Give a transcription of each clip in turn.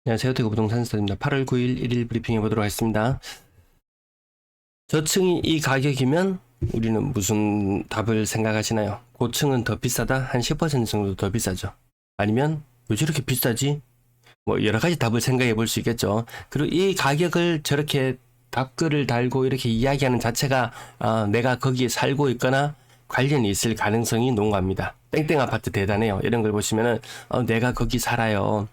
안녕하세요. 대구 부동산 스타입니다. 8월 9일 1일 브리핑해 보도록 하겠습니다. 저층이 이 가격이면 우리는 무슨 답을 생각하시나요? 고층은 더 비싸다? 한 10% 정도 더 비싸죠. 아니면 왜 저렇게 비싸지? 뭐 여러 가지 답을 생각해 볼 수 있겠죠. 그리고 이 가격을 저렇게 답글을 달고 이렇게 이야기하는 자체가 내가 거기에 살고 있거나 관련이 있을 가능성이 농후합니다. 땡땡 아파트 대단해요. 이런 걸 보시면은 내가 거기 살아요.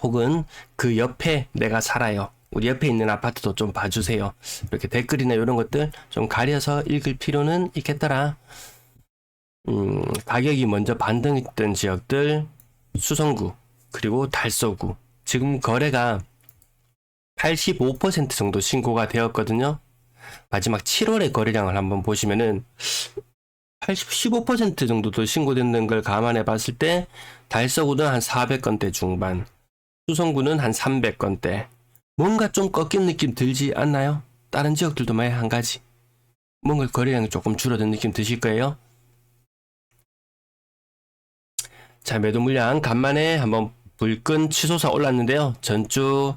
혹은 그 옆에 내가 살아요. 우리 옆에 있는 아파트도 좀 봐주세요. 이렇게 댓글이나 이런 것들 좀 가려서 읽을 필요는 있겠더라. 가격이 먼저 반등했던 지역들, 수성구, 그리고 달서구. 지금 거래가 85% 정도 신고가 되었거든요. 마지막 7월의 거래량을 한번 보시면은 15% 정도도 신고됐는 걸 감안해 봤을 때 달서구는 한 400건대 중반, 수성구는 한 300건대. 뭔가 좀 꺾인 느낌 들지 않나요? 다른 지역들도 만약 한 가지. 뭔가 거래량이 조금 줄어든 느낌 드실 거예요. 자, 매도 물량 간만에 한번 불끈 치솟아 올랐는데요. 전주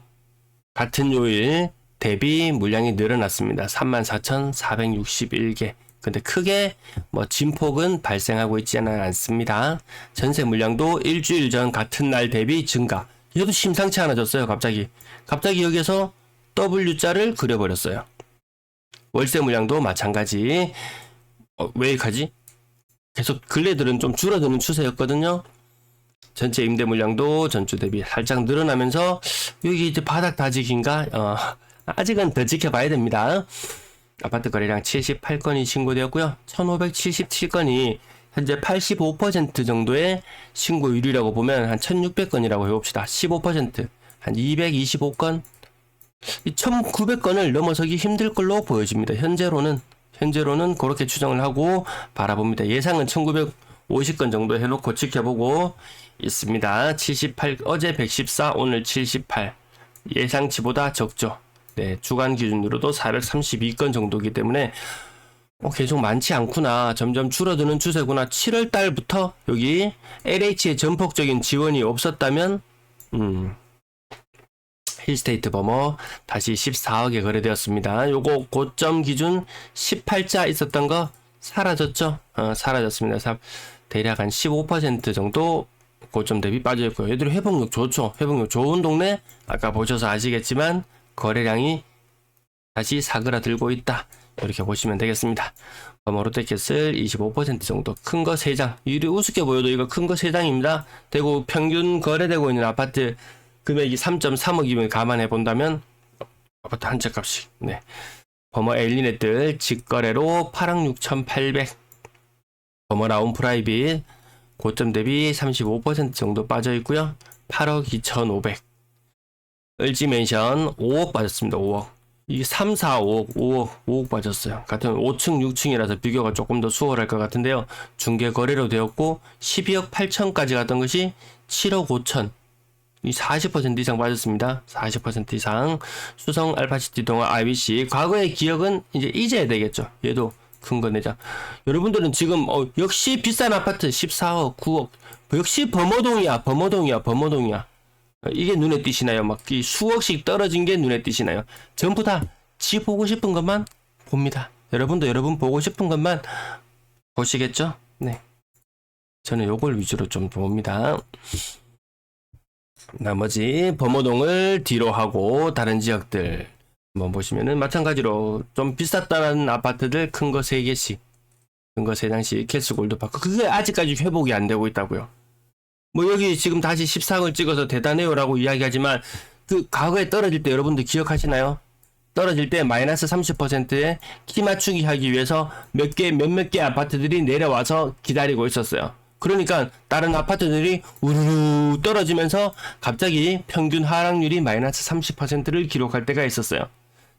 같은 요일 대비 물량이 늘어났습니다. 34,461개. 근데 크게 뭐 진폭은 발생하고 있지는 않습니다. 전세 물량도 일주일 전 같은 날 대비 증가. 이것도 심상치 않아졌어요. 갑자기 여기서 W자를 그려버렸어요. 월세 물량도 마찬가지. 왜 이렇게 계속 근래들은 좀 줄어드는 추세였거든요. 전체 임대 물량도 전주 대비 살짝 늘어나면서 여기 이제 바닥 다지기인가? 아직은 더 지켜봐야 됩니다. 아파트 거래량 78건이 신고되었고요. 1577건이 현재 85% 정도의 신고율이라고 보면 한 1600건이라고 해봅시다. 15%, 한 225건, 1900건을 넘어서기 힘들 걸로 보여집니다. 현재로는 그렇게 추정을 하고 바라봅니다. 예상은 1950건 정도 해놓고 지켜보고 있습니다. 78, 어제 114, 오늘 78. 예상치보다 적죠. 네, 주간 기준으로도 432건 정도이기 때문에 계속 많지 않구나. 점점 줄어드는 추세구나. 7월 달부터 여기 LH의 전폭적인 지원이 없었다면 힐스테이트 버머 다시 14억에 거래되었습니다. 요거 고점 기준 18자 있었던 거 사라졌죠? 사라졌습니다. 대략 한 15% 정도 고점 대비 빠져있고요. 얘들이 회복력 좋죠? 회복력 좋은 동네 아까 보셔서 아시겠지만 거래량이 다시 사그라들고 있다. 이렇게 보시면 되겠습니다. 롯데캐슬 25% 정도 큰 거 3장. 이리 우습게 보여도 이거 큰 거 3장입니다. 대구 평균 거래되고 있는 아파트 금액이 3.3억이면 감안해 본다면 아파트 한 채 값이 네. 버머 엘리넷들 직거래로 8억 6,800. 버머 라운 프라이빗 고점 대비 35% 정도 빠져 있고요. 8억 2,500. 을지맨션 5억 빠졌습니다. 5억. 이 3, 4, 5억, 5억 빠졌어요. 같은 5층, 6층이라서 비교가 조금 더 수월할 것 같은데요. 중개 거래로 되었고 12억 8천까지 갔던 것이 7억 5천. 이 40% 이상 빠졌습니다. 40% 이상. 수성 알파시티 동아 IBC. 과거의 기억은 이제 잊어야 되겠죠. 얘도 큰 거 내자. 여러분들은 지금 역시 비싼 아파트 14억, 9억. 역시 범어동이야. 이게 눈에 띄시나요? 막 이 수억씩 떨어진 게 눈에 띄시나요? 전부 다 지 보고 싶은 것만 봅니다. 여러분도 여러분 보고 싶은 것만 보시겠죠? 네. 저는 요걸 위주로 좀 봅니다. 나머지 범어동을 뒤로 하고 다른 지역들 한번 보시면은 마찬가지로 좀 비쌌다는 아파트들 큰 거 3개씩, 큰 거 3장씩 캐스 골드파크. 그게 아직까지 회복이 안 되고 있다고요. 뭐 여기 지금 다시 14억을 찍어서 대단해요 라고 이야기하지만 그 과거에 떨어질 때 여러분들 기억하시나요? 떨어질 때 마이너스 30%에 키 맞추기 하기 위해서 몇몇 개 아파트들이 내려와서 기다리고 있었어요. 그러니까 다른 아파트들이 우르르 떨어지면서 갑자기 평균 하락률이 마이너스 30%를 기록할 때가 있었어요.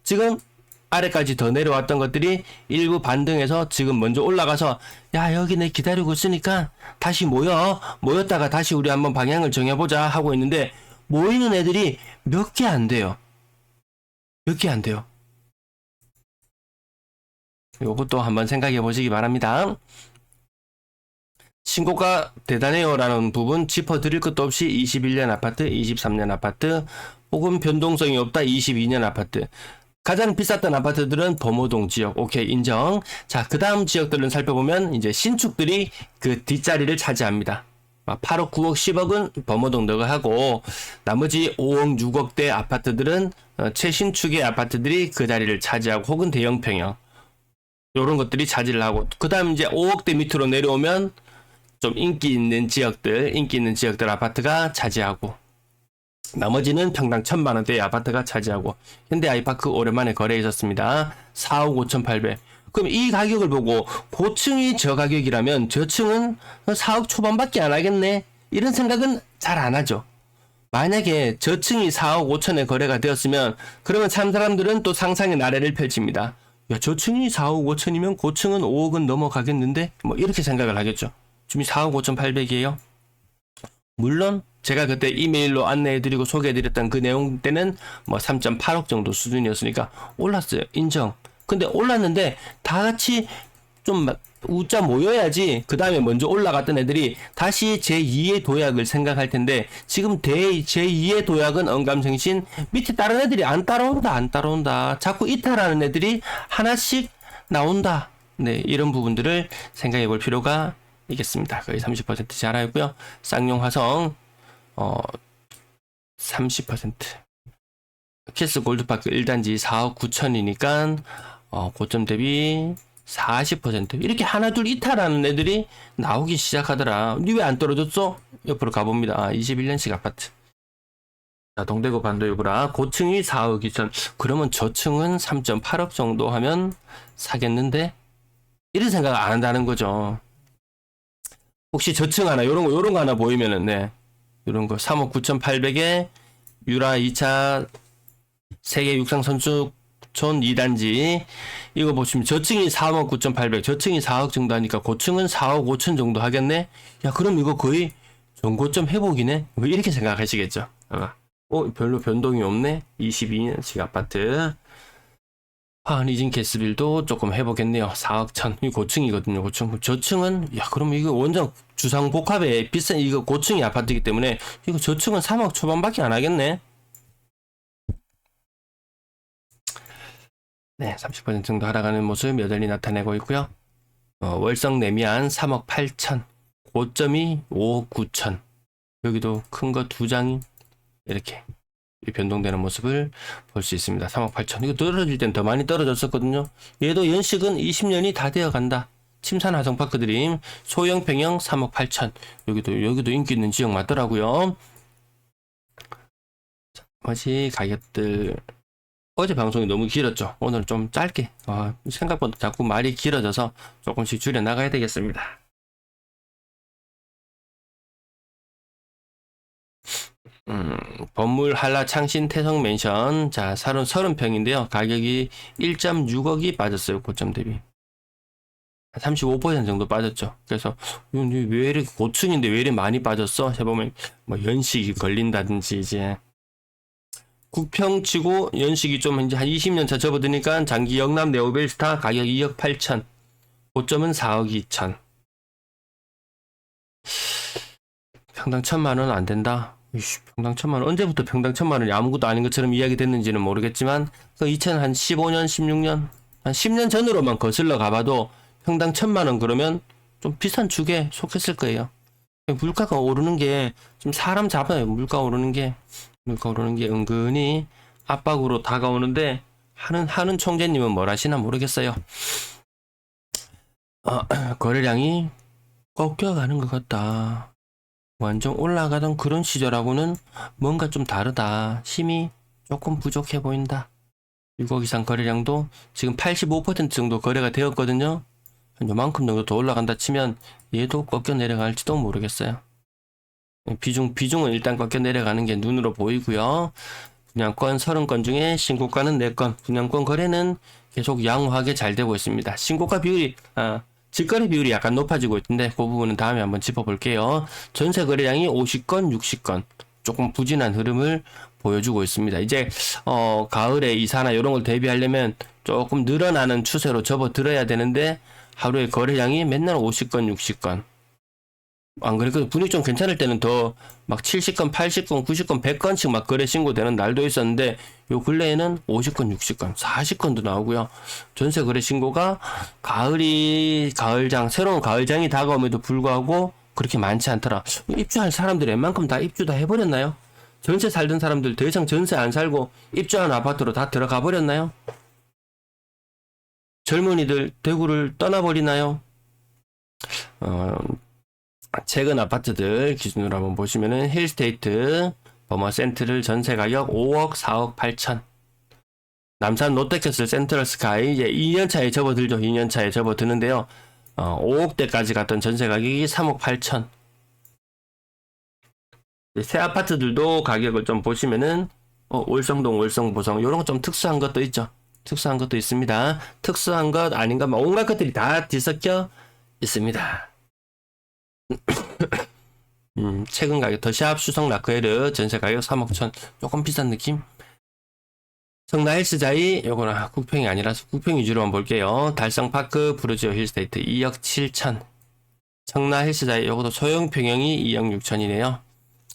지금 아래까지 더 내려왔던 것들이 일부 반등해서 지금 먼저 올라가서 야 여기 내 기다리고 있으니까 다시 모였다가 다시 우리 한번 방향을 정해보자 하고 있는데 모이는 애들이 몇 개 안 돼요. 몇 개 안 돼요. 요것도 한번 생각해 보시기 바랍니다. 신고가 대단해요라는 부분 짚어드릴 것도 없이 21년 아파트, 23년 아파트, 혹은 변동성이 없다 22년 아파트. 가장 비쌌던 아파트들은 범호동 지역. 오케이, 인정. 자, 그 다음 지역들은 살펴보면 이제 신축들이 그 뒷자리를 차지합니다. 8억, 9억, 10억은 범호동 너가 하고 나머지 5억, 6억대 아파트들은 최신축의 아파트들이 그 자리를 차지하고 혹은 대형 평형 요런 것들이 차지를 하고, 그 다음 이제 5억대 밑으로 내려오면 좀 인기 있는 지역들 아파트가 차지하고, 나머지는 평당 1,000만원대의 아파트가 차지하고, 현대 아이파크 오랜만에 거래에 있었습니다. 4억 5,800. 그럼 이 가격을 보고 고층이 저 가격이라면 저층은 4억 초반밖에 안 하겠네, 이런 생각은 잘 안 하죠. 만약에 저층이 4억 5천에 거래가 되었으면 그러면 참 사람들은 또 상상의 나래를 펼칩니다. 야, 저층이 4억 5천이면 고층은 5억은 넘어가겠는데? 뭐 이렇게 생각을 하겠죠. 지금 4억 5,800이에요. 물론 제가 그때 이메일로 안내해드리고 소개해드렸던 그 내용 때는 뭐 3.8억 정도 수준이었으니까 올랐어요. 인정. 근데 올랐는데 다 같이 좀 웃자 모여야지 그 다음에 먼저 올라갔던 애들이 다시 제2의 도약을 생각할 텐데, 지금 제2의 도약은 언감생신, 밑에 다른 애들이 안 따라온다. 자꾸 이탈하는 애들이 하나씩 나온다. 네, 이런 부분들을 생각해 볼 필요가 있겠습니다. 거의 30% 잘 알고요. 쌍용 화성 30%. 캐스 골드파크 1단지 4억 9천이니까 고점 대비 40%. 이렇게 하나둘 이탈하는 애들이 나오기 시작하더라. 니 왜 안 떨어졌어? 옆으로 가봅니다. 21년식 아파트. 자, 동대구 반도유구라. 고층이 4억 2천. 그러면 저층은 3.8억 정도 하면 사겠는데? 이런 생각 안 한다는 거죠. 혹시 저층 하나, 요런 거 하나 보이면은, 네. 요런 거 3억 9,800에 유라 2차 세계 육상 선수촌 2단지 이거 보시면 저층이 4억 9,800, 저층이 4억 정도 하니까 고층은 4억 5천 정도 하겠네? 야, 그럼 이거 거의 전고점 회복이네? 뭐 이렇게 생각하시겠죠. 별로 변동이 없네? 22년식 아파트. 한이진 캐스빌도 조금 회복했네요. 4억 천. 이 고층이거든요. 고층. 저층은, 야, 그럼 이거 원장 주상복합에 비싼 이거 고층이 아파트이기 때문에 이거 저층은 3억 초반밖에 안 하겠네? 네, 30% 정도 하락하는 모습 여전히 나타내고 있고요. 월성 내미안 3억 8천, 고점이 5억 9천. 여기도 큰 거 두 장이 이렇게 변동되는 모습을 볼 수 있습니다. 3억 8천. 이거 떨어질 땐 더 많이 떨어졌었거든요. 얘도 연식은 20년이 다 되어 간다. 침산 화성파크 드림 소형 평형 3억 8천. 여기도 인기 있는 지역 맞더라고요. 나머지 가격들, 어제 방송이 너무 길었죠. 오늘 좀 짧게, 생각보다 자꾸 말이 길어져서 조금씩 줄여 나가야 되겠습니다. 건물 한라 창신 태성 맨션. 자, 30평인데요. 가격이 1.6억이 빠졌어요. 고점 대비. 35% 정도 빠졌죠. 그래서 왜 이렇게 고층인데 왜 이렇게 많이 빠졌어? 해보면 뭐 연식이 걸린다든지, 이제 국평치고 연식이 좀 이제 한 20년 차 접어드니까 장기 영남 네오벨스타 가격 2억 8천, 고점은 4억 2천. 평당 1,000만원 안 된다. 평당 1,000만원. 언제부터 평당 1,000만원이 아무것도 아닌 것처럼 이야기 됐는지는 모르겠지만, 그 2015년, 16년, 한 10년 전으로만 거슬러 가봐도 평당 1,000만원 그러면 좀 비싼 축에 속했을 거예요. 물가가 오르는 게 좀 사람 잡아요. 물가 오르는 게 은근히 압박으로 다가오는데, 하는 총재님은 뭘 하시나 모르겠어요. 거래량이 꺾여가는 것 같다. 완전 올라가던 그런 시절하고는 뭔가 좀 다르다. 힘이 조금 부족해 보인다. 6억 이상 거래량도 지금 85% 정도 거래가 되었거든요. 한 요만큼 정도 더 올라간다 치면 얘도 꺾여 내려갈지도 모르겠어요. 비중은 일단 꺾여 내려가는 게 눈으로 보이고요. 분양권 30건 중에 신고가는 4건, 분양권 거래는 계속 양호하게 잘 되고 있습니다. 신고가 비율이, 직거래 비율이 약간 높아지고 있는데 그 부분은 다음에 한번 짚어볼게요. 전세 거래량이 50건, 60건 조금 부진한 흐름을 보여주고 있습니다. 이제 가을에 이사나 이런 걸 대비하려면 조금 늘어나는 추세로 접어들어야 되는데 하루에 거래량이 맨날 50건, 60건. 안 그래도 분위기 좀 괜찮을 때는 더 막 70건, 80건, 90건, 100건씩 막 거래 신고되는 날도 있었는데 요 근래에는 50건, 60건, 40건도 나오고요. 전세 거래 신고가 가을장, 새로운 가을장이 다가옴에도 불구하고 그렇게 많지 않더라. 입주할 사람들이 웬만큼 다 입주 다 해버렸나요? 전세 살던 사람들 더 이상 전세 안 살고 입주한 아파트로 다 들어가 버렸나요? 젊은이들 대구를 떠나버리나요? 최근 아파트들 기준으로 한번 보시면은 힐스테이트, 버머센트럴 전세 가격 5억, 4억 8천. 남산 롯데캐슬 센트럴 스카이 이제 2년 차에 접어들죠. 2년 차에 접어드는데요. 5억대까지 갔던 전세 가격이 3억 8천. 새 아파트들도 가격을 좀 보시면은 월성동, 월성보성 이런 거 좀 특수한 것도 있죠. 특수한 것도 있습니다. 특수한 것 아닌가 뭐 온갖 것들이 다 뒤섞여 있습니다. 최근 가격 더샵 수성 라크에르 전세 가격 3억 천 조금 비싼 느낌. 성나 헬스자이 요거는 국평이 아니라서 국평 위주로만 볼게요. 달성파크 브루지오 힐스테이트 2억 7천. 성나 헬스자이 요것도 소형 평형이 2억 6천이네요.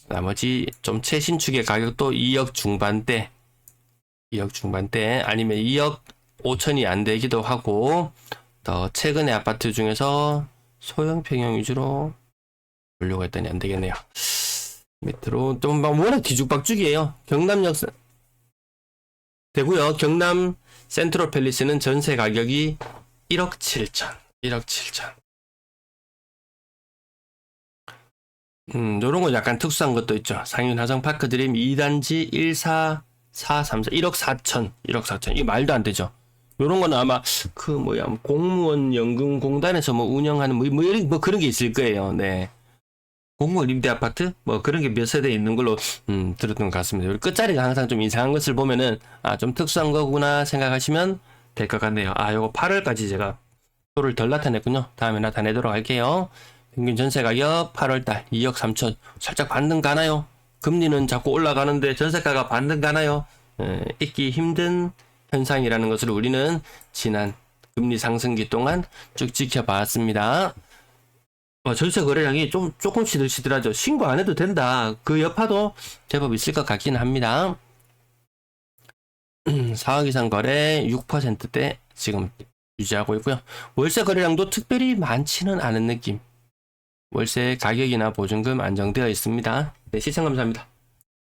나머지 좀 최신축의 가격도 2억 중반대 2억 중반대 아니면 2억 5천이 안 되기도 하고 더 최근의 아파트 중에서 소형 평형 위주로 보려고 했더니 안 되겠네요. 밑으로 좀 워낙 뒤죽박죽이에요. 경남역 되고요. 경남 센트럴 팰리스는 전세 가격이 1억 7천. 1억 7천. 요런 거 약간 특수한 것도 있죠. 상윤 하정 파크 드림 2단지 14434 1억 4천. 1억 4천. 이게 말도 안 되죠. 요런 거는 아마 공무원 연금 공단에서 뭐 운영하는 뭐 그런 게 있을 거예요. 네. 공무원 임대 아파트 뭐 그런 게 몇 세대 있는 걸로 들었던 것 같습니다. 우리 끝자리가 항상 좀 이상한 것을 보면은 좀 특수한 거구나 생각하시면 될 것 같네요. 요거 8월까지 제가 표를 덜 나타냈군요. 다음에 나타내도록 할게요. 평균 전세 가격 8월달 2억 3천. 살짝 반등 가나요? 금리는 자꾸 올라가는데 전세가가 반등 가나요? 잊기 힘든 현상이라는 것을 우리는 지난 금리 상승기 동안 쭉 지켜봤습니다. 전세 거래량이 조금씩 늘시더라죠. 신고 안 해도 된다. 그 여파도 제법 있을 것 같긴 합니다. 4억 이상 거래 6%대 지금 유지하고 있고요. 월세 거래량도 특별히 많지는 않은 느낌. 월세 가격이나 보증금 안정되어 있습니다. 네, 시청 감사합니다.